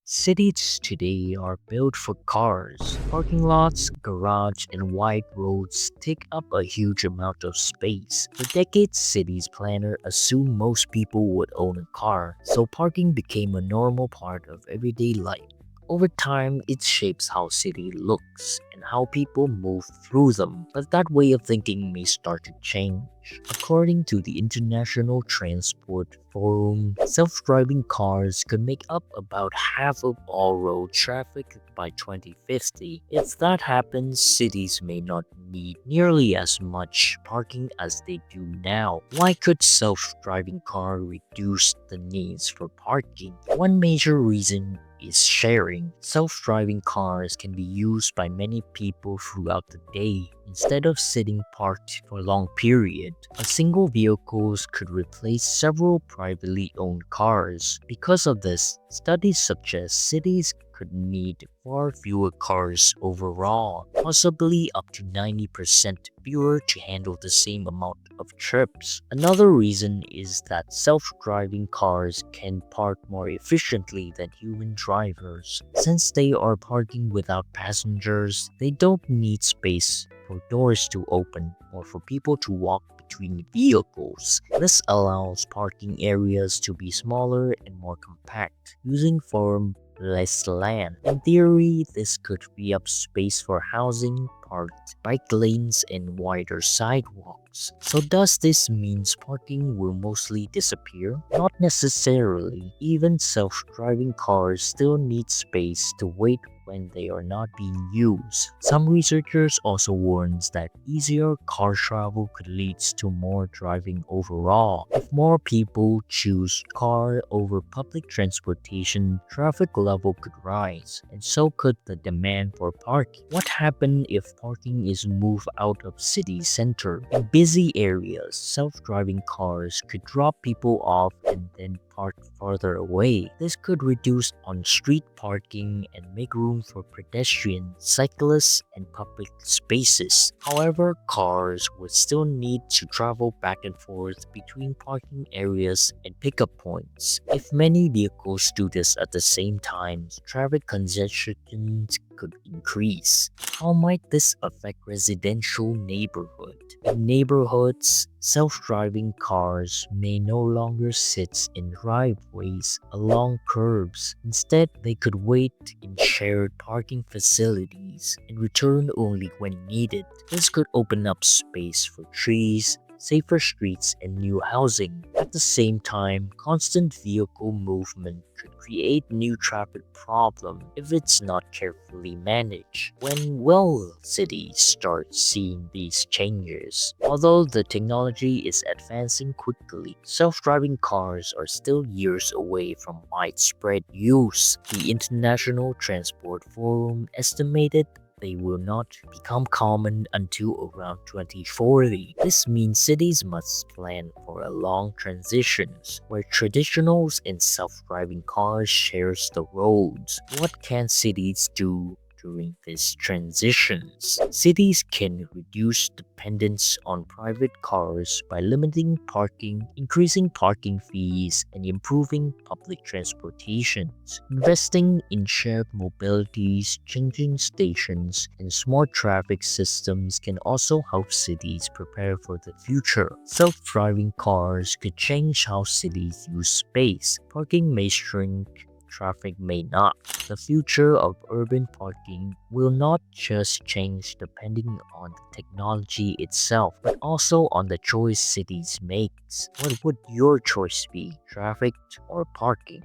Cities today are built for cars. Parking lots, garage, and wide roads take up a huge amount of space. For decades, cities planners assumed most people would own a car, so parking became a normal part of everyday life. Over time, it shapes how city looks and how people move through them, but that way of thinking may start to change. According to the International Transport Forum, self-driving cars could make up about half of all road traffic by 2050. If that happens, cities may not need nearly as much parking as they do now. Why could self-driving car reduce the needs for parking? One major reason is sharing. Self-driving cars can be used by many people throughout the day. Instead of sitting parked for a long period, a single vehicle could replace several privately owned cars. Because of this, studies suggest cities could need far fewer cars overall, possibly up to 90% fewer to handle the same amount of trips. Another reason is that self-driving cars can park more efficiently than human drivers. Since they are parking without passengers, they don't need space for doors to open or for people to walk between vehicles. This allows parking areas to be smaller and more compact, using far less land. In theory, this could free up space for housing, parked bike lanes, and wider sidewalks. So does this mean parking will mostly disappear? Not necessarily. Even self-driving cars still need space to wait when they are not being used. Some researchers also warns that easier car travel could lead to more driving overall. If more people choose car over public transportation, traffic level could rise, and so could the demand for parking. What happens if parking is moved out of city center? In busy areas, self-driving cars could drop people off and then park farther away. This could reduce on-street parking and make room for pedestrians, cyclists, and public spaces. However, cars would still need to travel back and forth between parking areas and pickup points. If many vehicles do this at the same time, traffic congestion could increase. How might this affect residential neighborhood? In neighborhoods, self-driving cars may no longer sit in driveways along curbs. Instead, they could wait in shared parking facilities and return only when needed. This could open up space for trees, safer streets, and new housing. At the same time, constant vehicle movement could create new traffic problems if it's not carefully managed. When will cities start seeing these changes? Although the technology is advancing quickly, self-driving cars are still years away from widespread use. The International Transport Forum estimated they will not become common until around 2040. This means cities must plan for a long transition where traditionals and self-driving cars shares the roads. What can cities do during these transitions? Cities can reduce dependence on private cars by limiting parking, increasing parking fees, and improving public transportation. Investing in shared mobilities, changing stations, and smart traffic systems can also help cities prepare for the future. Self-driving cars could change how cities use space. Parking may shrink, traffic may not. The future of urban parking will not just change depending on the technology itself, but also on the choice cities make. What would your choice be, traffic or parking?